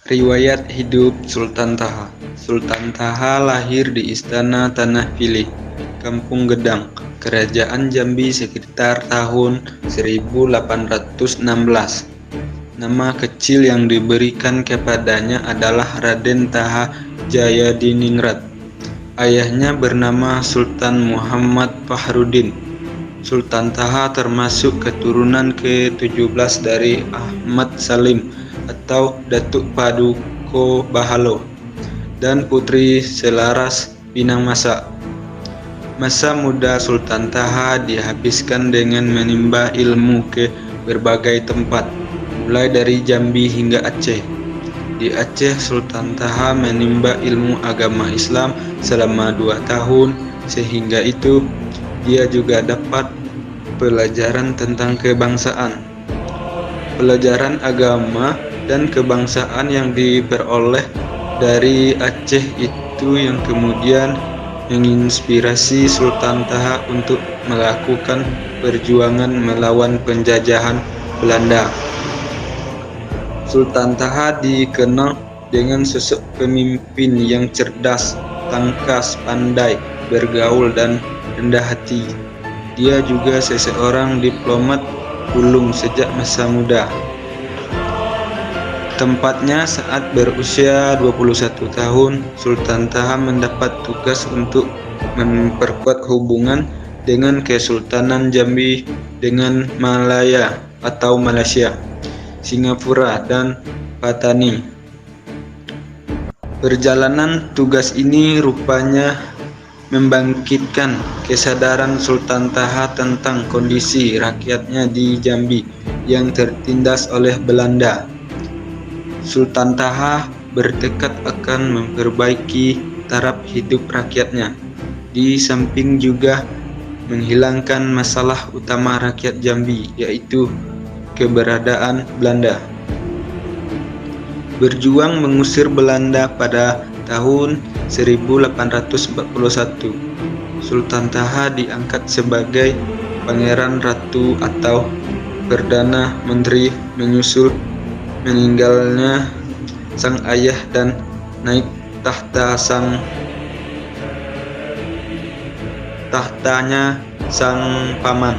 Riwayat hidup Sultan Taha. Sultan Taha lahir di Istana Tanah Pilih, Kampung Gedang, Kerajaan Jambi sekitar tahun 1816. Nama kecil yang diberikan kepadanya adalah Raden Taha Jayadiningrat. Ayahnya bernama Sultan Muhammad Fahrudin. Sultan Taha termasuk keturunan ke-17 dari Ahmad Salim atau Datuk Paduka Bahalo dan Putri Selaras Pinang Masa. Masa muda Sultan Taha dihabiskan dengan menimba ilmu ke berbagai tempat, mulai dari Jambi hingga Aceh. Di Aceh, Sultan Taha menimba ilmu agama Islam selama 2 tahun, sehingga itu dia juga dapat pelajaran tentang kebangsaan. Pelajaran agama dan kebangsaan yang diperoleh dari Aceh itu yang kemudian menginspirasi Sultan Taha untuk melakukan perjuangan melawan penjajahan Belanda. Sultan Taha dikenal dengan sosok pemimpin yang cerdas, tangkas, pandai, bergaul, dan rendah hati. Dia juga seseorang diplomat ulung sejak masa muda. Tempatnya saat berusia 21 tahun, Sultan Taha mendapat tugas untuk memperkuat hubungan dengan Kesultanan Jambi dengan Malaya atau Malaysia, Singapura, dan Patani. Perjalanan tugas ini rupanya membangkitkan kesadaran Sultan Taha tentang kondisi rakyatnya di Jambi yang tertindas oleh Belanda. Sultan Taha bertekad akan memperbaiki taraf hidup rakyatnya, di samping juga menghilangkan masalah utama rakyat Jambi, yaitu keberadaan Belanda. Berjuang mengusir Belanda pada tahun 1841, Sultan Taha diangkat sebagai Pangeran Ratu atau Perdana Menteri menyusul meninggalnya sang ayah dan naik tahtanya sang paman.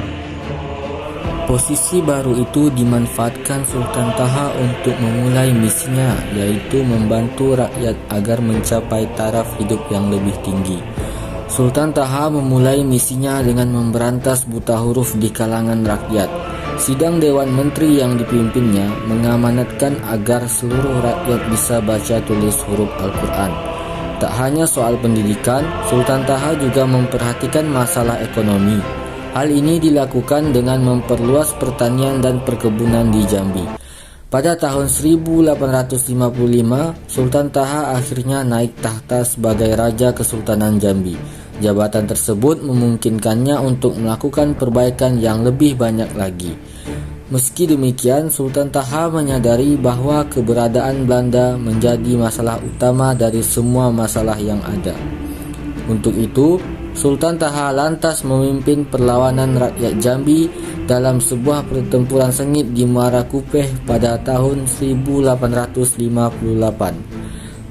Posisi baru itu dimanfaatkan Sultan Taha untuk memulai misinya, yaitu membantu rakyat agar mencapai taraf hidup yang lebih tinggi. Sultan Taha memulai misinya dengan memberantas buta huruf di kalangan rakyat. Sidang Dewan Menteri yang dipimpinnya mengamanatkan agar seluruh rakyat bisa baca tulis huruf Al-Quran. Tak hanya soal pendidikan, Sultan Taha juga memperhatikan masalah ekonomi. Hal ini dilakukan dengan memperluas pertanian dan perkebunan di Jambi. Pada tahun 1855, Sultan Taha akhirnya naik tahta sebagai Raja Kesultanan Jambi. Jabatan tersebut memungkinkannya untuk melakukan perbaikan yang lebih banyak lagi. Meski demikian, Sultan Taha menyadari bahwa keberadaan Belanda menjadi masalah utama dari semua masalah yang ada. Untuk itu, Sultan Taha lantas memimpin perlawanan rakyat Jambi dalam sebuah pertempuran sengit di Muara Kupeh pada tahun 1858.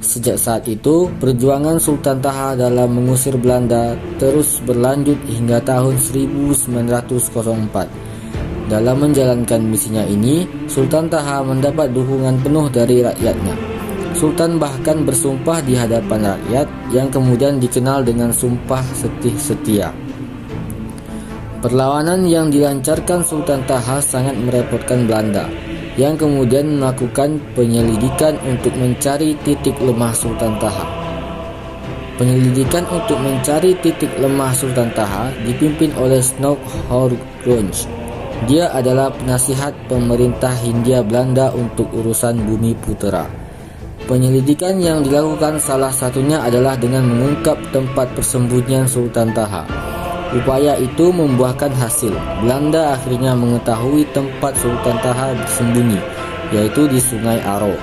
Sejak saat itu, perjuangan Sultan Taha dalam mengusir Belanda terus berlanjut hingga tahun 1904. Dalam menjalankan misinya ini, Sultan Taha mendapat dukungan penuh dari rakyatnya. Sultan bahkan bersumpah di hadapan rakyat yang kemudian dikenal dengan Sumpah Setih Setia. Perlawanan yang dilancarkan Sultan Taha sangat merepotkan Belanda, yang kemudian melakukan penyelidikan untuk mencari titik lemah Sultan Taha. Penyelidikan untuk mencari titik lemah Sultan Taha dipimpin oleh Snoek Horgronje. Dia adalah penasihat pemerintah Hindia Belanda untuk urusan Bumi Putera. Penyelidikan yang dilakukan salah satunya adalah dengan mengungkap tempat persembunyian Sultan Taha. Upaya itu membuahkan hasil. Belanda akhirnya mengetahui tempat Sultan Taha bersembunyi, yaitu di Sungai Aro.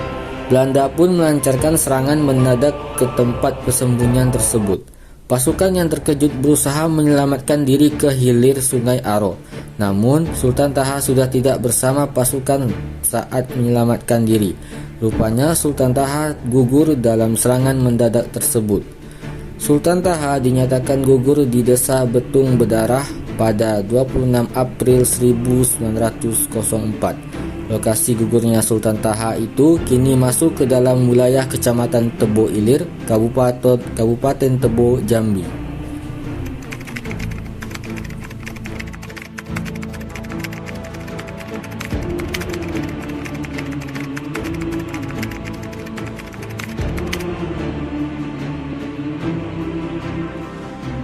Belanda pun melancarkan serangan mendadak ke tempat persembunyian tersebut. Pasukan yang terkejut berusaha menyelamatkan diri ke hilir Sungai Aro. Namun, Sultan Taha sudah tidak bersama pasukan saat menyelamatkan diri. Rupanya Sultan Taha gugur dalam serangan mendadak tersebut. Sultan Taha dinyatakan gugur di Desa Betung Bedarah pada 26 April 1904. Lokasi gugurnya Sultan Taha itu kini masuk ke dalam wilayah Kecamatan Tebo Ilir, Kabupaten Tebo, Jambi.